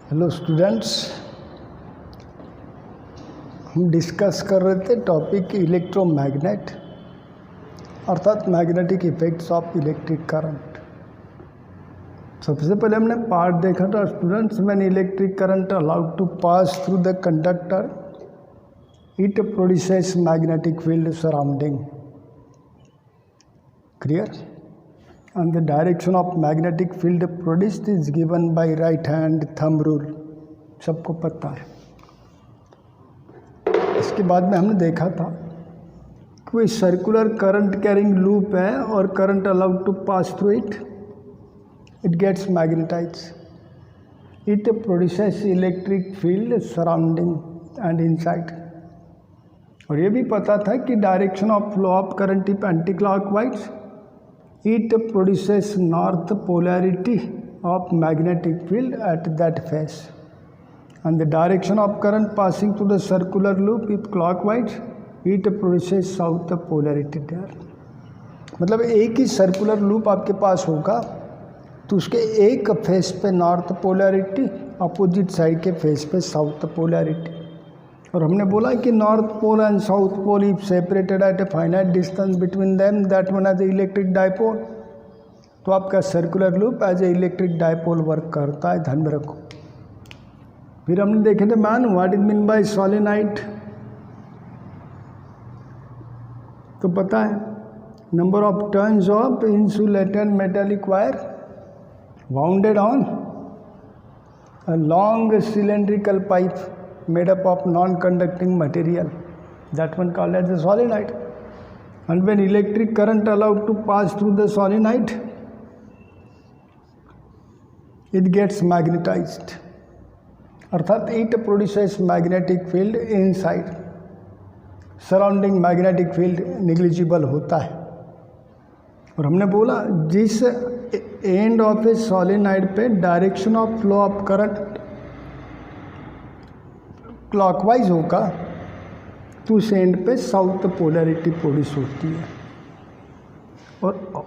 Hello students, हम discuss कर रहे थे टॉपिक इलेक्ट्रोमैग्नेट अर्थात magnetic effects of electric current. सबसे पहले हमने पार्ट देखा था students, when electric current allowed to pass through the conductor it produces magnetic field surrounding. Clear? And the direction of magnetic field produced is given by right hand thumb rule, सबको पता है। इसके बाद में हमने देखा था कोई सर्कुलर करंट कैरिंग लूप है और current allowed to pass through it gets magnetise, it produces electric field surrounding and inside. और ये भी पता था कि direction of flow of current if anti clockwise it produces north polarity of magnetic field at that face, and the direction of current passing through the circular loop if clockwise it produces south polarity there। मतलब एक ही circular loop आपके पास होगा तो उसके एक face पे north polarity, opposite side के face पे साउथ पोलैरिटी। और हमने बोला कि north pole and south pole if separated at a finite distance between them that one as a electric dipole. तो आपका circular loop as a electric dipole work करता है, ध्यान में रखो। फिर हमने देखे थे man what is mean by solenoid. तो पता है number of turns of insulated metallic wire wounded on a long cylindrical pipe made up of non-conducting material, that one called as the solenoid. And when electric current allowed to pass through the solenoid, it gets magnetized, अर्थात it produces magnetic field inside, surrounding magnetic field negligible होता है। और हमने बोला जिस end of A solenoid पे direction of flow of current clockwise होगा तो उस एंड पे साउथ पोलैरिटी प्रोड्यूस होती है, और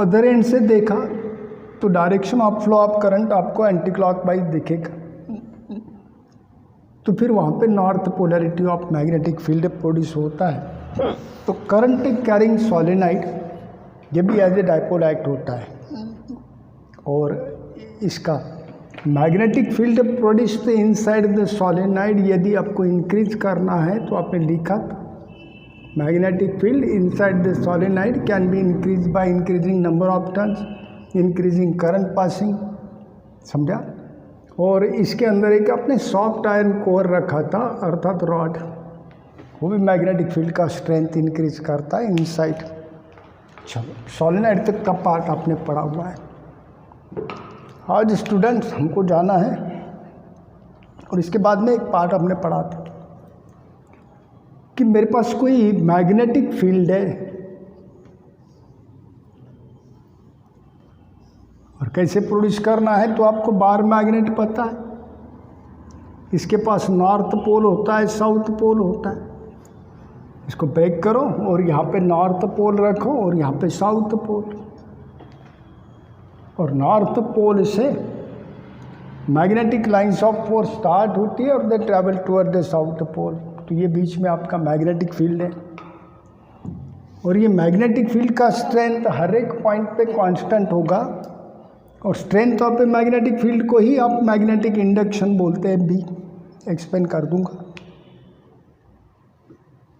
अदर एंड से देखा तो direction of flow of current आपको एंटी क्लॉकवाइज दिखेगा, तो फिर वहाँ पे north polarity of magnetic field produce होता है। तो करंट कैरिंग सोलेनाइड ये भी एज ए डायपोल एक्ट होता है, और इसका magnetic field produced inside the solenoid यदि आपको इंक्रीज करना है तो आपने लिखा था magnetic field inside the solenoid can be increase by increasing number of turns, increasing current passing, समझा। और इसके अंदर एक आपने सॉफ्ट आयरन कोर रखा था अर्थात रॉड, वो भी मैग्नेटिक फील्ड का स्ट्रेंथ इंक्रीज करता है इनसाइड। चलो सोलेनाइड तक का पार्ट आपने पढ़ा हुआ है। आज स्टूडेंट्स हमको जाना है, और इसके बाद में एक पार्ट हमने पढ़ा था कि मेरे पास कोई मैग्नेटिक फील्ड है और कैसे प्रोड्यूस करना है। तो आपको बार मैग्नेट पता है, इसके पास नॉर्थ पोल होता है, साउथ पोल होता है। इसको बैक करो और यहाँ पे नॉर्थ पोल रखो और यहाँ पे साउथ पोल, और नॉर्थ पोल से magnetic lines of force start होती है और they travel toward the south pole. तो ये बीच में आपका मैग्नेटिक फील्ड है, और ये मैग्नेटिक फील्ड का स्ट्रेंथ हर एक पॉइंट पे कांस्टेंट होगा, और strength of A magnetic field को ही आप मैग्नेटिक इंडक्शन बोलते हैं, भी एक्सप्लेन कर दूंगा।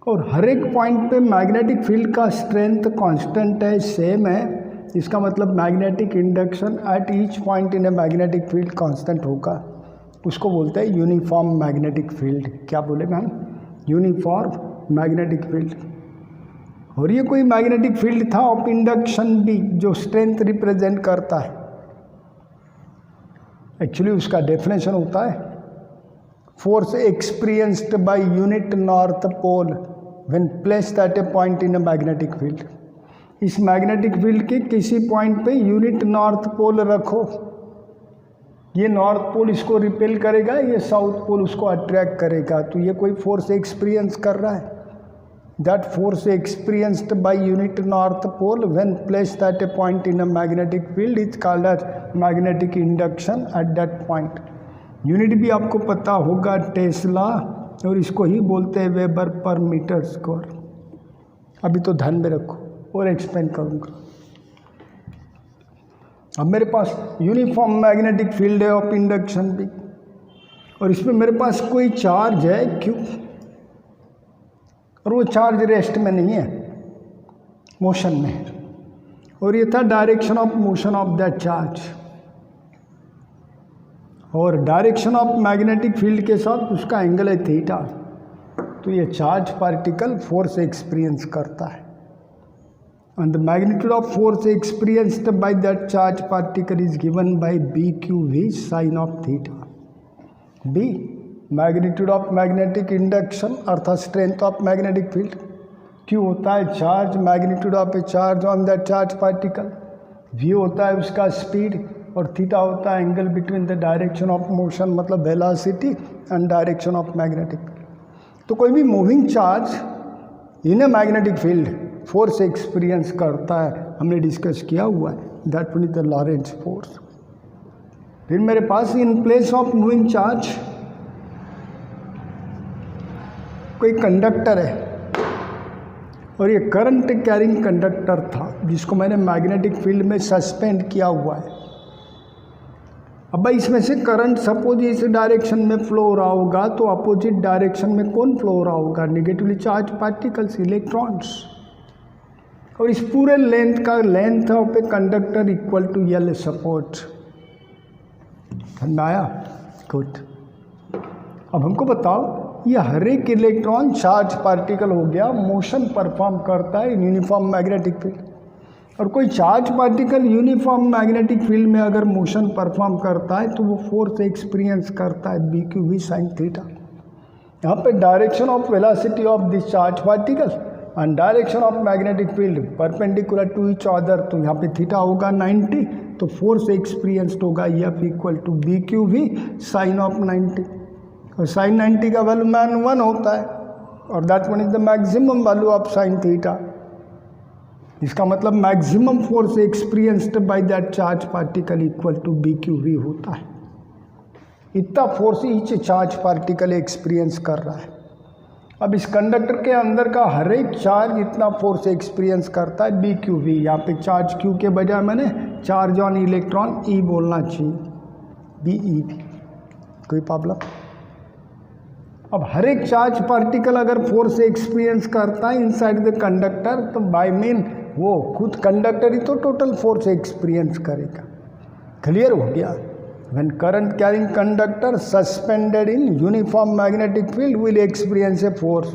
और हर एक पॉइंट पे मैग्नेटिक फील्ड का स्ट्रेंथ कांस्टेंट है, सेम है, इसका मतलब magnetic induction at each point in a magnetic field constant होगा। उसको बोलते हैं यूनिफॉर्म मैग्नेटिक फील्ड। क्या बोले मैम? Uniform magnetic field. और ये कोई मैग्नेटिक फील्ड था ऑफ इंडक्शन भी, जो स्ट्रेंथ रिप्रेजेंट करता है। एक्चुअली उसका डेफिनेशन होता है force experienced by unit north pole when placed at a point in a magnetic field. इस मैग्नेटिक फील्ड के किसी पॉइंट पे यूनिट नॉर्थ पोल रखो, ये नॉर्थ पोल इसको रिपेल करेगा, ये साउथ पोल उसको अट्रैक्ट करेगा, तो ये कोई फोर्स एक्सपीरियंस कर रहा है। That force experienced by unit north pole when placed at a point in a magnetic field is called as magnetic induction at that point. Unit भी आपको पता होगा टेस्ला, और इसको ही बोलते हैं वेबर पर मीटर स्क्वायर। अभी तो ध्यान में रखो और एक्सप्लेन करूँगा। अब मेरे पास यूनिफॉर्म मैग्नेटिक फील्ड है ऑफ इंडक्शन भी, और इसमें मेरे पास कोई चार्ज है क्यू, और वो चार्ज रेस्ट में नहीं है, मोशन में है, और ये था direction of motion of that charge. और डायरेक्शन ऑफ मैग्नेटिक फील्ड के साथ उसका एंगल है थीटा। तो ये चार्ज पार्टिकल फोर्स एक्सपीरियंस करता है, and the magnitude of force experienced by that charge particle is given by BQV sin of theta. B, magnitude of magnetic induction अर्थात strength of magnetic field. Q होता है charge, magnitude of a charge on that charge particle. V होता है उसका speed, और theta होता है angle between the direction of motion, मतलब velocity and direction of magnetic field. तो कोई भी moving charge in a magnetic field force experience करता है, हमने डिस्कस किया हुआ है, that one is the Lorentz force. फिर मेरे पास in place of moving charge कोई कंडक्टर है, और ये करंट कैरिंग कंडक्टर था जिसको मैंने मैग्नेटिक फील्ड में सस्पेंड किया हुआ है। अब भाई इसमें से करंट सपोज इस डायरेक्शन में फ्लो हो रहा होगा, तो अपोजिट डायरेक्शन में कौन फ्लो हो रहा होगा? Negatively charge particles, electrons. और इस पूरे लेंथ का length of a conductor equal to L support. समझ आया? गुड। अब हमको बताओ, ये हर एक इलेक्ट्रॉन चार्ज पार्टिकल हो गया, मोशन परफॉर्म करता है इन यूनिफॉर्म मैग्नेटिक फील्ड। और कोई charge particle uniform magnetic field में अगर मोशन परफॉर्म करता है तो वो फोर्स एक्सपीरियंस करता है BQV साइन थीटा। यहाँ पे direction of velocity of this charge particle and direction of magnetic field perpendicular to each other, तो यहाँ पे थीटा होगा 90, तो फोर्स एक्सपीरियंस्ड होगा F equal to BQV sine of 90। और साइन 90 का वैल्यू मान 1 होता है, और that one is the maximum value of sine theta. इसका मतलब maximum force experienced by that charge particle equal to BQV होता है। इतना force each charge particle experience कर रहा है। अब इस कंडक्टर के अंदर का हर एक चार्ज इतना फोर्स एक्सपीरियंस करता है BQV। यहाँ पे चार्ज Q के बजाय मैंने चार्ज ऑन इलेक्ट्रॉन E बोलना चाहिए, BeV। कोई प्रॉब्लम? अब हर एक चार्ज पार्टिकल अगर फोर्स एक्सपीरियंस करता है इनसाइड द कंडक्टर, तो बाय मीन वो खुद कंडक्टर ही तो टोटल फोर्स एक्सपीरियंस करेगा। क्लियर हो गया? When current carrying conductor suspended in uniform magnetic field will experience a force,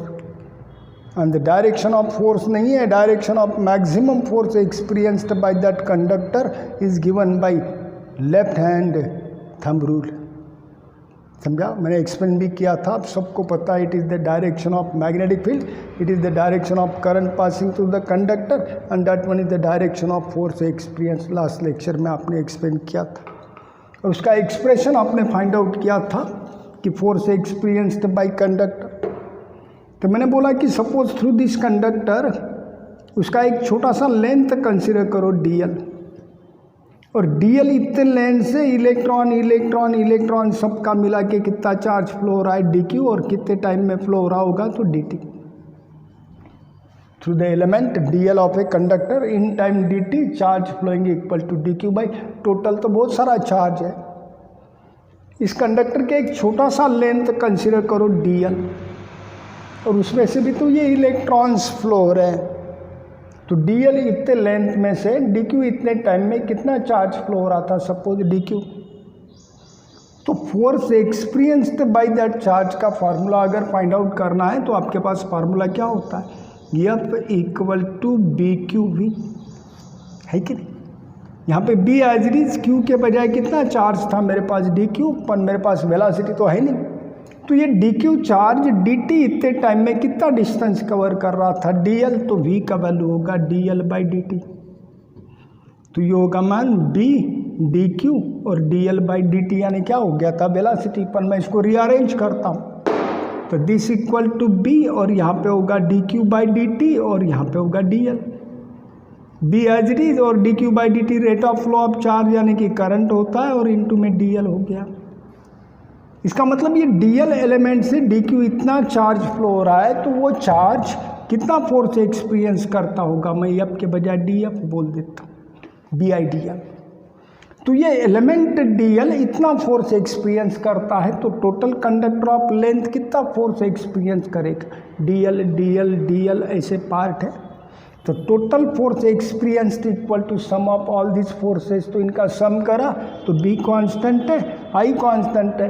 and the direction of force नहीं है, direction of maximum force experienced by that conductor is given by left hand thumb rule. समझा? मैंने explain भी किया था, आप सबको पता है, it is the direction of magnetic field, it is the direction of current passing through the conductor, and that one is the direction of force experience. Last lecture में आपने एक्सप्लेन किया था, और उसका एक्सप्रेशन आपने फाइंड आउट किया था कि फोर्स एक्सपीरियंस्ड बाय कंडक्टर। तो मैंने बोला कि सपोज थ्रू दिस कंडक्टर उसका एक छोटा सा लेंथ कंसिडर करो DL, और DL इतने लेंथ से इलेक्ट्रॉन इलेक्ट्रॉन इलेक्ट्रॉन सबका मिला के कितना चार्ज फ्लो हो रहा है DQ, और कितने टाइम में फ्लो हो रहा होगा तो DT through the element DL of a conductor in time DT charge flowing equal to DQ by total. तो बहुत सारा चार्ज है। इस कंडक्टर के एक छोटा सा लेंथ कंसिडर करो DL, और उसमें से भी तो ये इलेक्ट्रॉन्स फ्लो हो रहे हैं, तो DL इतने लेंथ में से DQ इतने टाइम में कितना चार्ज फ्लो हो रहा था सपोज DQ। तो force experienced by that charge का फार्मूला अगर फाइंड आउट करना है तो आपके पास फार्मूला क्या होता है? F इक्वल टू BQV, है कि नहीं? यहाँ पे B as it is, Q के बजाय कितना चार्ज था मेरे पास DQ, पर मेरे पास वेलोसिटी तो है नहीं, तो ये DQ चार्ज DT इतने टाइम में कितना डिस्टेंस कवर कर रहा था DL, तो V का वैल्यू होगा DL बाई DT। तो ये होगा मान B DQ और DL बाई DT, यानी क्या हो गया था वेलोसिटी, पर मैं इसको रीअरेंज करता हूँ तो दिस इक्वल टू B, और यहाँ पे होगा DQ बाई DT, और यहाँ पे होगा DL। B as it is और DQ by DT rate of flow of charge यानी कि करंट होता है, और इनटू में DL हो गया। इसका मतलब ये डीएल एलिमेंट से डी क्यू इतना चार्ज फ्लो हो रहा है, तो वो चार्ज कितना फोर्स एक्सपीरियंस करता होगा, मैं एफ के बजाय डी एफ बोल देता हूँ, बी आई डी एल। तो ये एलिमेंट डीएल इतना फोर्स एक्सपीरियंस करता है, तो टोटल कंडक्टर ऑफ लेंथ कितना फोर्स एक्सपीरियंस करेगा, डीएल डीएल डीएल ऐसे पार्ट है। तो total force experience equal to sum of all this forces, तो इनका सम करा तो बी कांस्टेंट है, आई कांस्टेंट है,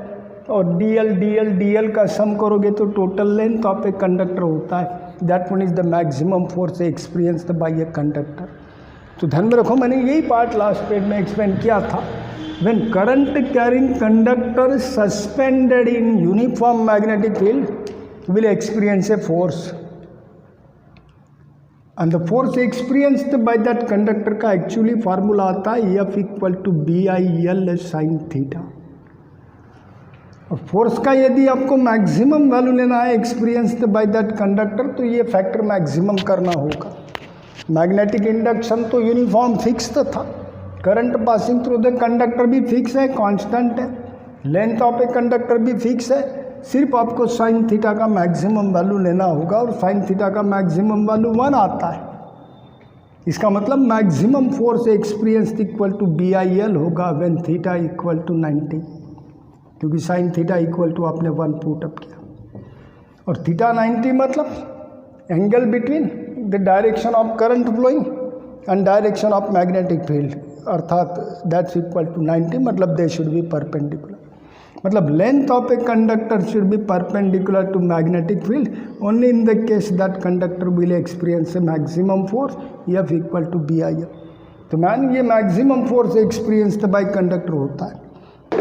और डीएल डीएल डीएल का सम करोगे तो total length of a conductor होता है, that one is the maximum force experienced by a conductor. तो ध्यान में रखो, मैंने यही पार्ट लास्ट पेज में एक्सप्लेन किया था। When current carrying conductor suspended in uniform magnetic field will experience a force, and the force experienced by that conductor का एक्चुअली फार्मूला आता है F equal to B I L sine theta. और force का यदि आपको maximum value लेना है experienced by that conductor, तो ये फैक्टर मैक्सिमम करना होगा। मैग्नेटिक इंडक्शन तो यूनिफॉर्म फिक्स था, current passing through the conductor भी फिक्स है, कांस्टेंट है, लेंथ ऑफ ए कंडक्टर भी फिक्स है, सिर्फ आपको साइन थीटा का मैक्सिमम वैल्यू लेना होगा, और साइन थीटा का मैक्सिमम वैल्यू 1 आता है। इसका मतलब maximum force experience equal to B I L होगा व्हेन थीटा इक्वल टू 90, क्योंकि साइन थीटा इक्वल टू आपने 1 पुट अप किया, और थीटा 90 मतलब angle between the direction of current flowing and direction of magnetic field, अर्थात that's equal to 90, मतलब they should be perpendicular, मतलब length of a conductor should be perpendicular to magnetic field, only in the case that conductor will experience a maximum force F equal to B I L. तो man ये maximum force experienced by conductor होता है,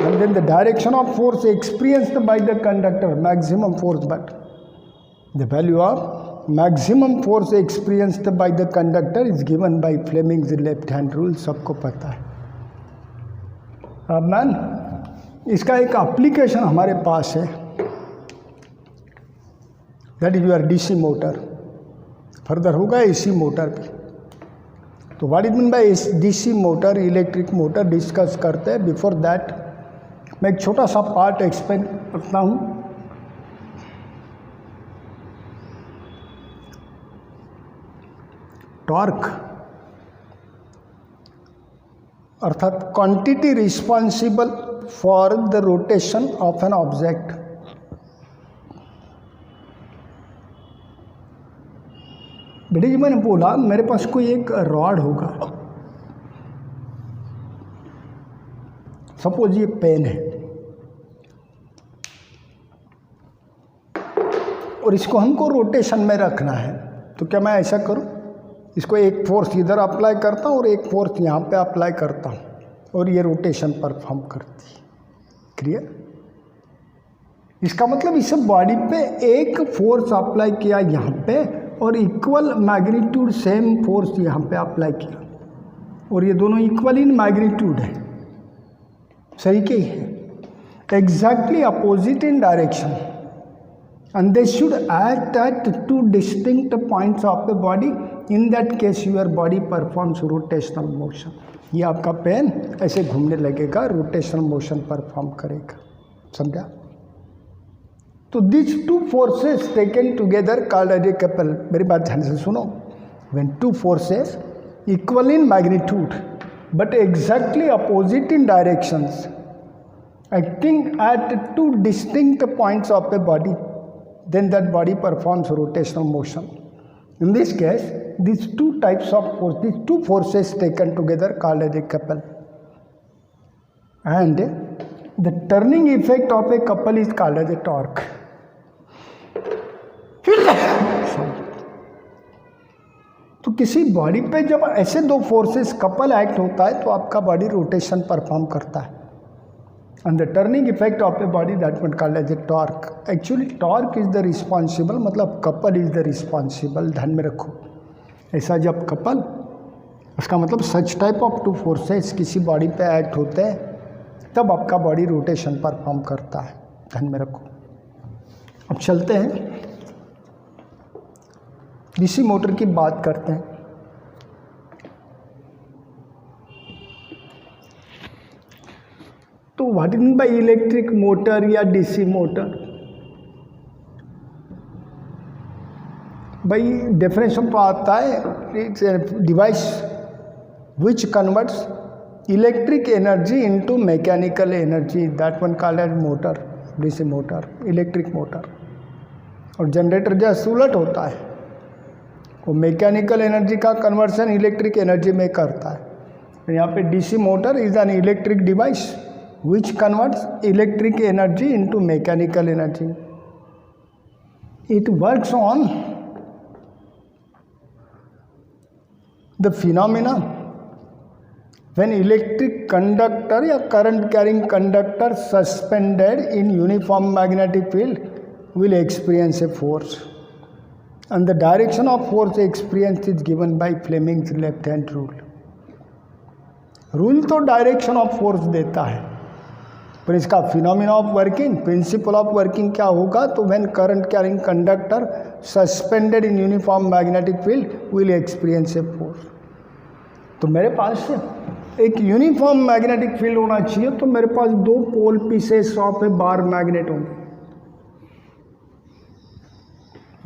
and then the direction of force experienced by the conductor, maximum force, but the value of maximum force experienced by the conductor is given by Fleming's left hand rule, सबको पता है। अब man इसका एक application हमारे पास है, that is your DC motor, further होगा AC motor भी। तो what is mean by DC motor, electric motor discuss करते हैं। बिफोर दैट मैं एक छोटा सा पार्ट एक्सप्लेन करता हूँ। टॉर्क अर्थात quantity responsible for the rotation of an object. बेटे जी मैंने बोला मेरे पास कोई एक रॉड होगा, सपोज ये पेन है, और इसको हमको रोटेशन में रखना है, तो क्या मैं ऐसा करूं, इसको एक फोर्स इधर अप्लाई करता हूं और एक फोर्स यहाँ पे अप्लाई करता हूं, और ये रोटेशन परफॉर्म करती है। क्लियर? इसका मतलब इस बॉडी पे एक फोर्स अप्लाई किया यहाँ पे, और इक्वल मैग्नीट्यूड सेम फोर्स यहाँ पे अप्लाई किया, और ये दोनों इक्वल इन मैग्नीट्यूड है, सही के ही है, exactly opposite in direction, and they should act at two distinct points of the body. In that case your body performs rotational motion. ये आपका पेन ऐसे घूमने लगेगा, रोटेशनल मोशन परफॉर्म करेगा, समझा? तो these two forces taken together called as a couple, मेरी बात ध्यान से सुनो, when two forces equal in magnitude but exactly opposite in directions acting at two distinct points of a body, then that body performs rotational motion. In this case, these two types of force, these two forces taken together called as a couple, and the turning effect of a couple is called as a torque. तो किसी body पे जब ऐसे दो forces couple act होता है तो आपका बॉडी रोटेशन परफॉर्म करता है, and the turning effect of a body that one called as a torque. Actually torque is the responsible, मतलब couple is the responsible, ध्यान में रखो। ऐसा जब couple, उसका मतलब such type of two forces किसी बॉडी पे एक्ट होते हैं तब आपका बॉडी रोटेशन परफॉर्म करता है, ध्यान में रखो। अब चलते हैं डीसी मोटर की बात करते हैं। तो what is mean by electric motor या डीसी मोटर? भाई डेफिनेशन तो आता है, it's a device which converts electric energy into mechanical energy, that one called as motor, DC motor, electric motor. और जनरेटर जैसे उलट होता है, वो मैकेनिकल एनर्जी का कन्वर्सन इलेक्ट्रिक एनर्जी में करता है। तो यहाँ पे DC motor is an electric device which converts electric energy into mechanical energy. It works on the phenomena when electric conductor या current carrying conductor suspended in uniform magnetic field will experience a force, and the direction of force experienced is given by Fleming's left hand rule. Rule तो direction of force देता है, पर इसका phenomena of working, principal of working क्या होगा? तो when current carrying conductor suspended in uniform magnetic field will experience a force. तो मेरे पास एक यूनिफॉर्म मैग्नेटिक फील्ड होना चाहिए, तो मेरे पास दो pole pieces of a bar magnet होंगे,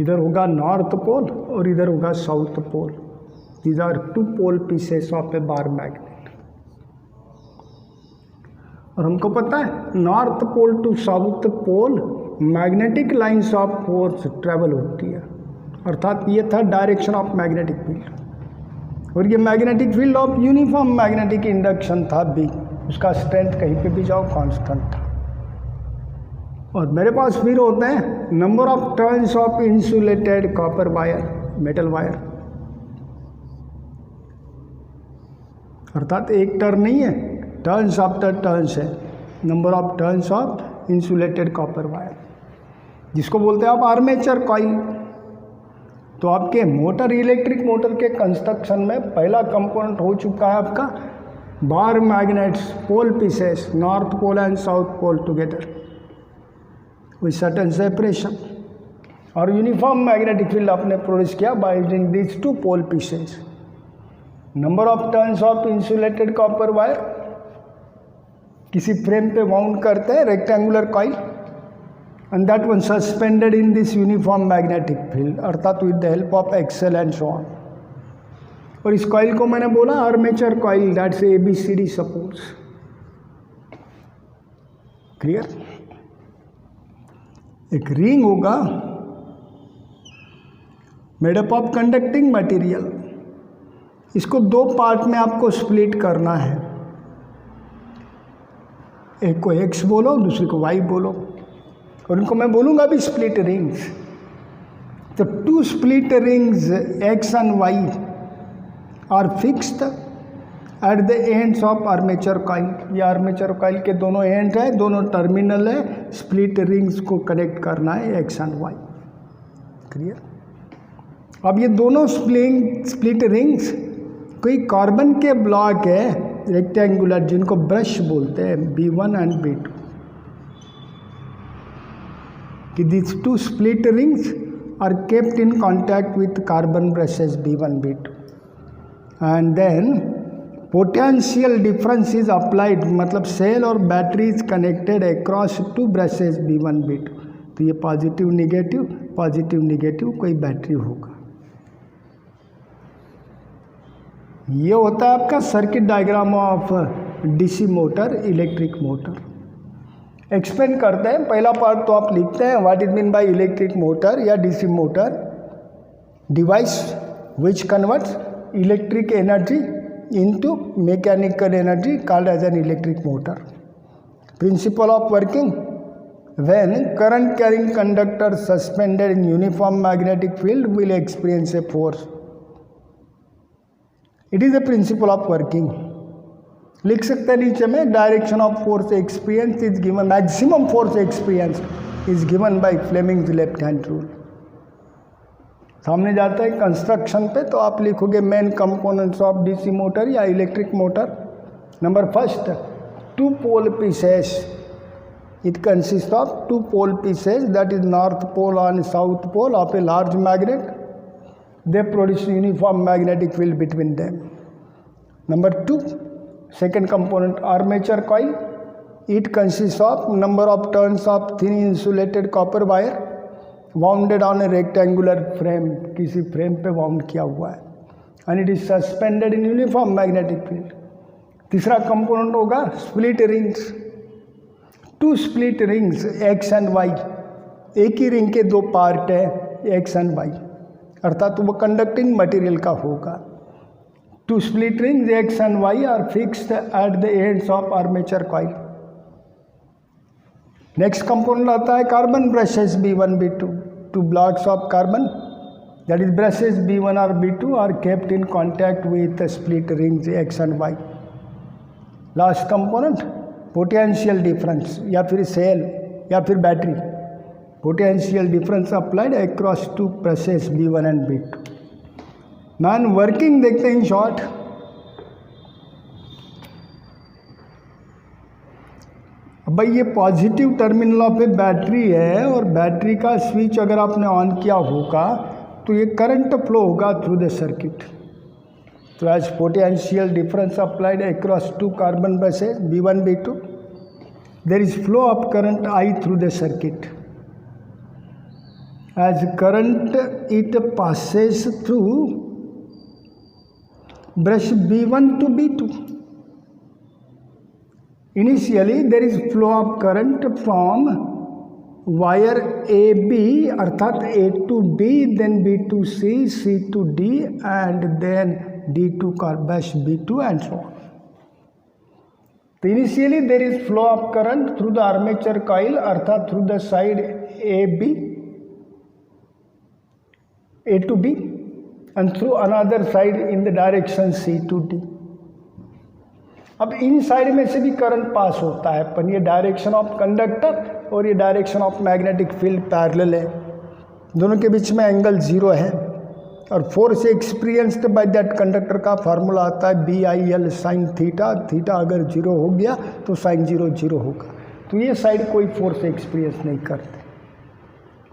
इधर होगा नॉर्थ पोल और इधर होगा south pole. These are two pole pieces of a bar magnet. और हमको पता है north pole to south pole magnetic lines of force travel होती है, अर्थात ये था डायरेक्शन ऑफ मैग्नेटिक फील्ड। और ये magnetic field of uniform magnetic induction था बी, उसका स्ट्रेंथ कहीं पे भी जाओ कांस्टेंट था। और मेरे पास फिर होते हैं number of turns of insulated copper wire, metal wire, अर्थात एक टर्न नहीं है, टर्न्स आफ्टर टर्न्स है, number of turns of insulated copper wire, जिसको बोलते हैं आप आर्मेचर कॉइल। तो आपके मोटर, इलेक्ट्रिक मोटर के कंस्ट्रक्शन में पहला कंपोनेंट हो चुका है आपका bar magnets, pole pieces, north pole and south pole together with certain separation. और यूनिफॉर्म मैग्नेटिक फील्ड आपने प्रोड्यूस किया by using this two pole pieces. Number of turns of insulated copper wire, किसी frame पे wound करते हैं rectangular coil, and that one suspended in this uniform magnetic field, अर्थात with the help of axle and so on। और इस coil को मैंने बोला armature coil, that's ABCD supports. Clear? एक रिंग होगा made up of conducting material, इसको दो पार्ट में आपको स्प्लिट करना है, एक को X बोलो, दूसरे को Y बोलो, और इनको मैं बोलूँगा अभी स्प्लिट रिंग्स। तो two split rings X and Y are fixed at the ends of armature coil. ये आर्मेचर कॉइल के दोनों एंड है, दोनों टर्मिनल है, स्प्लिट रिंग्स को कनेक्ट करना है X एंड Y। क्लियर? अब ये दोनों स्प्लिट रिंग्स कोई कार्बन के ब्लॉक है रेक्टेंगुलर, जिनको ब्रश बोलते हैं, B1 and B2। These two split rings are kept in contact with carbon brushes B1, B2, and then potential difference is applied, मतलब सेल और battery is connected across two brushes B1, B2। तो ये positive negative कोई battery होगा। ये होता है आपका circuit diagram of DC motor, electric motor. Explain करते हैं, पहला पार्ट तो आप लिखते हैं what is mean by electric motor या DC motor, device which converts electric energy into mechanical energy called as an electric motor. Principle of working, when current carrying conductor suspended in uniform magnetic field will experience a force. It is a principle of working. लिख सकते हैं नीचे में, direction of force experience is given, maximum force experience is given by Fleming's left hand rule. सामने जाता है construction पे, तो आप लिखोगे main components of DC motor या electric motor. Number first, two pole pieces, it consist of two pole pieces, that is north pole and south pole of a large magnet, they produce uniform magnetic field between them. Number two, second component armature coil, it consist of number of turns of thin insulated copper wire wounded on a rectangular frame, किसी frame पे wound किया हुआ है, and it is suspended in uniform magnetic field. तीसरा component होगा split rings, 2 split rings X and Y, एक ही ring के 2 पार्ट है एक्स एंड वाई, अर्थात वो कंडक्टिंग मटेरियल का होगा। 2 split rings X and Y are fixed at the ends of armature coil. Next component आता है carbon brushes B1 B2, 2 blocks of carbon, that is brushes B1 or B2 are kept in contact with the split rings X and Y. Last component potential difference या फिर cell या फिर battery, potential difference applied across 2 brushes B1 and B2। Man working देखते हैं in short. अब भाई ये positive terminal of A battery है और बैटरी का स्विच अगर आपने ऑन किया होगा तो ये करंट फ्लो होगा थ्रू द सर्किट। तो as potential difference applied across 2 carbon brushes B1 B2 there is flow of current I through the circuit. As current it passes through brush B1 to B2. Initially there is flow of current from wire AB अर्थात A to D, then B to C, C to D and then D to brush B2 and so on. So initially there is flow of current through the armature coil अर्थात through the side AB, A to B and through another side in the direction C to D. अब इन side में से भी current pass होता है, पर ये direction of conductor और ये direction of magnetic field parallel है, दोनों के बीच में एंगल 0 है और force experienced by that conductor का फार्मूला आता है BIL साइन थीटा। थीटा अगर 0 हो गया तो साइन 0 0 होगा, तो ये साइड कोई फोर्स एक्सपीरियंस नहीं करते।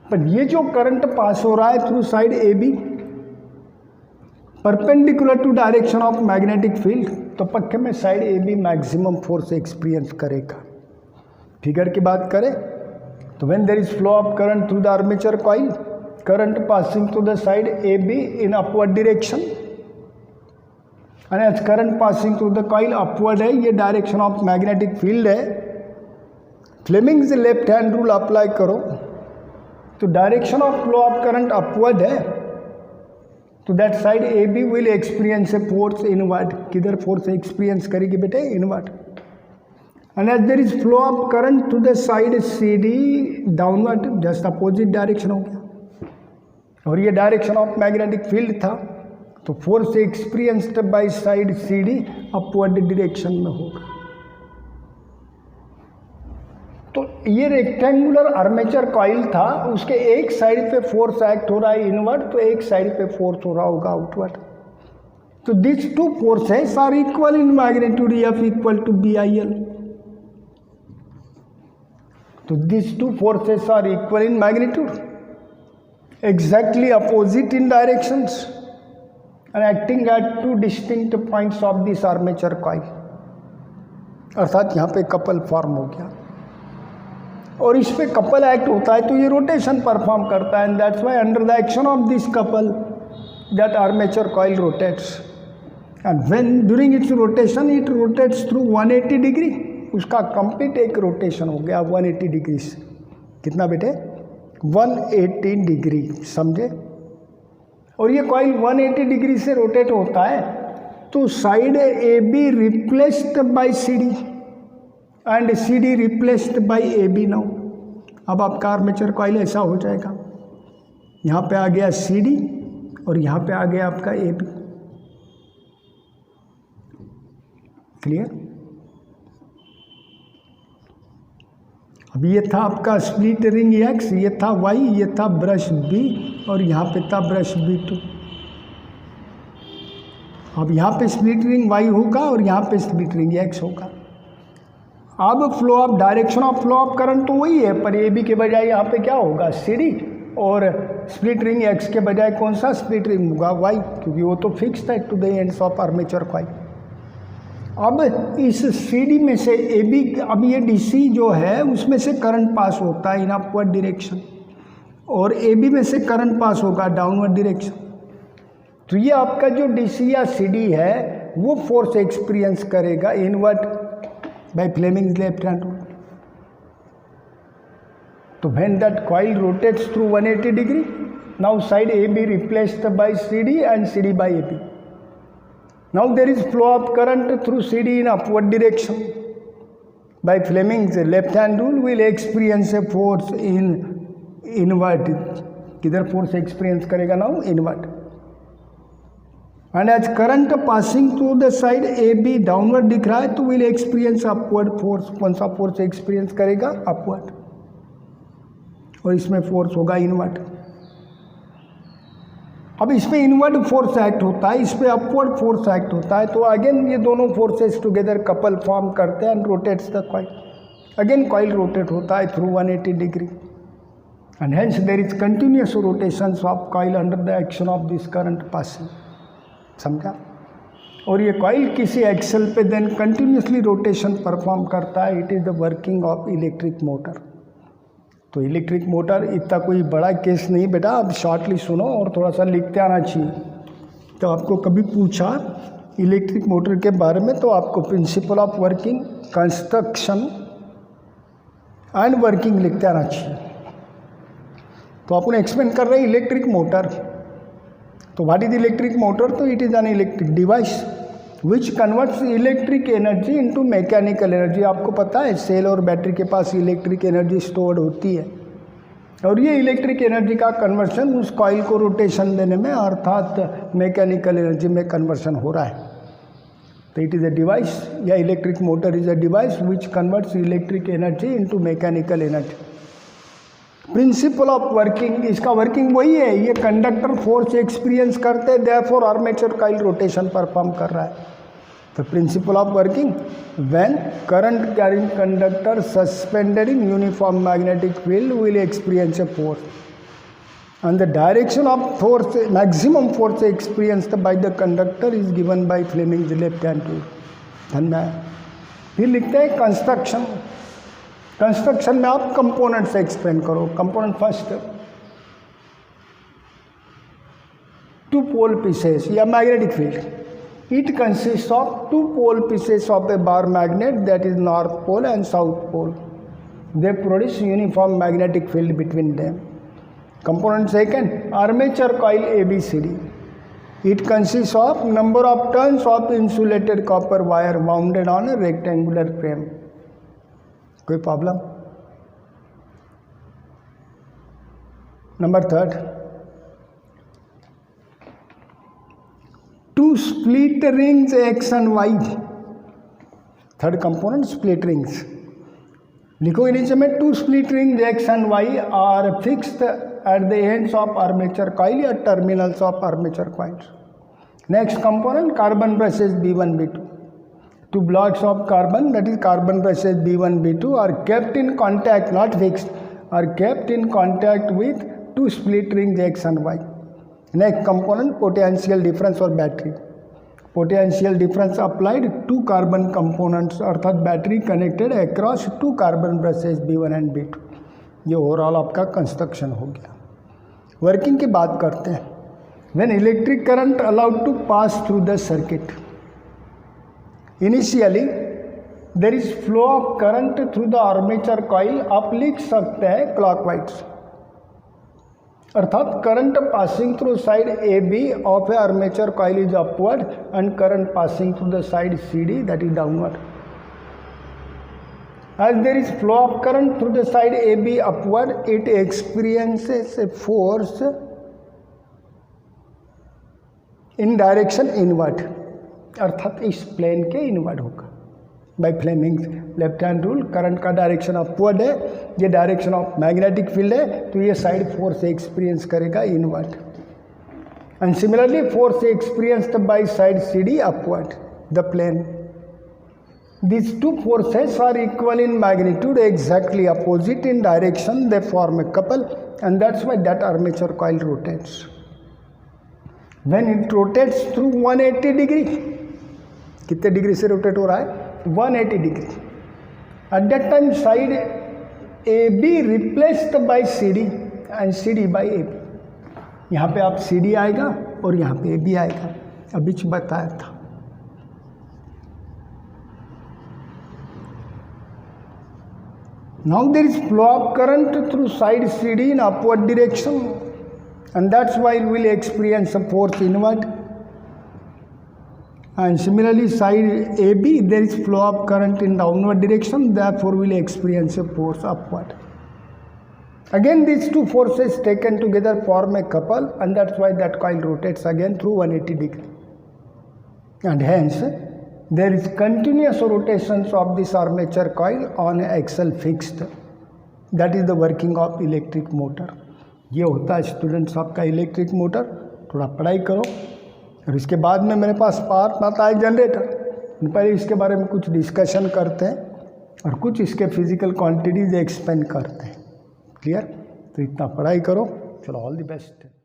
पर ये जो करंट पास हो रहा है through side AB perpendicular to direction of magnetic field, तो पक्के में side AB maximum force experience करेगा। फिगर की बात करें तो when there is flow of current through the armature coil, current passing through the side AB in upward direction, and as current passing through the coil upward है, ये direction of magnetic field है। Fleming's left hand rule apply करो तो direction of flow of current upward है, तो that side AB will experience a force inward. किधर force experience करेगी बेटे? Inward. And as there is flow of current to the side CD downward, just opposite direction हो गया, और ये direction of magnetic field था, तो force experienced by side CD upward direction में होगा। तो ये रेक्टेंगुलर आर्मेचर कॉइल था, उसके एक साइड पे फोर्स एक्ट हो रहा है इनवर्ड, तो एक साइड पे फोर्स हो रहा होगा आउटवर्ड। तो this 2 forces are equal in magnitude F equal to BIL। तो this 2 forces are equal in magnitude, exactly opposite in directions and acting at 2 distinct points of this armature coil, अर्थात यहाँ पे couple form हो गया और इस पे couple act होता है तो ये रोटेशन परफॉर्म करता है, and that's why under the action of this couple that armature coil rotates, and when during its rotation it rotates through 180 degree. उसका कंप्लीट एक रोटेशन हो गया 180 डिग्री से। कितना बेटे? 180 डिग्री, समझे? और ये कॉइल 180 डिग्री से रोटेट होता है तो side AB replaced by CD and CD replaced by AB। Now अब आपका आर्मेचर कॉइल ऐसा हो जाएगा, यहाँ पे आ गया CD और यहाँ पे आ गया आपका AB। क्लियर? अब ये था आपका स्प्लिट रिंग X, ये था Y, ये था ब्रश B और यहाँ पे था ब्रश B2। अब यहाँ पे स्प्लिट रिंग Y होगा और यहाँ पे स्प्लिट रिंग X होगा। अब flow of direction of flow of current तो वही है, पर AB के बजाय यहाँ पे क्या होगा? CD, और स्प्लिट रिंग X के बजाय कौन सा स्प्लिट रिंग होगा? Y, क्योंकि वो तो फिक्स्ड है to the ends of armature coil. अब इस CD में से AB, अब ये DC जो है उसमें से करंट पास होता है इन अपवर्ड डायरेक्शन, और AB में से करंट पास होगा डाउनवर्ड डायरेक्शन। तो ये आपका जो DC या CD है वो फोर्स एक्सपीरियंस करेगा invert by Fleming's left hand rule. तो when that coil rotates through 180 degree, now side AB replaced by CD and CD by AB. Now there is flow of current through CD in upward direction. By Fleming's left hand rule will experience a force in inward. किधर force experience करेगा now? Inward. And as current passing through the side AB downward दिख रहा है तो will experience upward force. कौन सा force experience करेगा? Upward. और इसमें फोर्स होगा इनवर्ट। अब इसमें इनवर्ड फोर्स एक्ट होता है, इस पे अपवर्ड फोर्स एक्ट होता है। तो अगेन ये दोनों फोर्सेस टुगेदर कपल फॉर्म करते हैं and rotates the coil. Again coil rotate होता है through 180 degree and hence there is continuous rotations of coil under the action of this current passing. समझा? और ये कॉइल किसी एक्सल पे देन कंटिन्यूअसली रोटेशन परफॉर्म करता है। It is the working of electric motor. तो इलेक्ट्रिक मोटर इतना कोई बड़ा केस नहीं बेटा, अब शॉर्टली सुनो और थोड़ा सा लिखते आना चाहिए। तो आपको कभी पूछा इलेक्ट्रिक मोटर के बारे में तो आपको principal of working, construction and working लिखते आना चाहिए। तो अपन एक्सप्लेन कर रहे हैं इलेक्ट्रिक मोटर। तो व्हाट इज इलेक्ट्रिक मोटर? तो it is an electric device which converts electric energy into mechanical energy. आपको पता है सेल और बैटरी के पास इलेक्ट्रिक एनर्जी स्टोर्ड होती है, और ये इलेक्ट्रिक एनर्जी का कन्वर्शन उस कॉइल को रोटेशन देने में अर्थात मैकेनिकल एनर्जी में कन्वर्शन हो रहा है। तो इट इज़ अ डिवाइस या electric motor is a device which converts electric energy into mechanical energy. Principal of working, इसका वर्किंग वही है, ये कंडक्टर फोर्स एक्सपीरियंस करते हैं, therefore armature coil rotation perform कर रहा है। तो principal of working, when current carrying conductor suspended in uniform magnetic field will experience a force and the direction of force, maximum force experienced by the conductor is given by Fleming's left hand rule. धन्यवाद। फिर लिखते हैं construction. Construction में आप component से explain करो। Component first, two pole pieces या magnetic field. It consist of two pole pieces of a bar magnet that is north pole and south pole. They produce uniform magnetic field between them. Component second, armature coil ABCD। It consist of number of turns of insulated copper wire wounded on a rectangular frame. कोई problem? Number third, two split rings X and Y। Third component split rings. लिखोगे नीचे में, two split rings X and Y are fixed at the ends of armature coil या terminals of armature coils. Next component, carbon brushes B1 B2। Two blocks of carbon, that is carbon brushes B1 B2 are kept in contact, not fixed, are kept in contact with two split rings X and Y. Next component, potential difference or battery. Potential difference applied to carbon components अर्थात battery connected across two carbon brushes B1 and B2। ये overall आपका construction हो गया। Working की बात करते हैं। When electric current allowed to pass through the circuit, initially there is flow of current through the armature coil. आप लिख सकते हैं क्लॉकवाइज, अर्थात current passing through side AB of a armature coil is upward and current passing through the side CD that is downward. As there is flow of current through the side AB upward, it experiences a force in direction inward, अर्थात इस plane के inward होगा। By Fleming's left hand rule, current का direction upward है, ये direction of magnetic field है, तो ये साइड फोर्स एक्सपीरियंस करेगा inward. And similarly force experienced by side CD upward the plane. These two forces are equal in magnitude, exactly opposite in direction, they form a couple and that's why that armature coil rotates. When it rotates through 180 degree, कितने degree से rotate हो रहा है? 180 degree. At that time side A B replaced by C D and C D by A B. यहाँ पे आप C D आएगा और यहाँ पे ए बी आएगा, अभी बताया था। Now there is flow of current through side CD in upward direction, and that's why we will experience a force inward. And similarly side AB there is flow of current in downward direction, therefore we will experience a force upward. Again these two forces taken together form a couple, and that's why that coil rotates again through 180 degree. And hence there is continuous rotations of this armature coil on an axle fixed. That is the working of electric motor. ये होता है students आपका electric motor. थोड़ा पढ़ाई करो और इसके बाद में मेरे पास पार्ट आता है जनरेटर। पहले इसके बारे में कुछ डिस्कशन करते हैं और कुछ इसके फिजिकल क्वांटिटीज एक्सप्लेन करते हैं। क्लियर? तो इतना पढ़ाई करो। चलो ऑल द बेस्ट।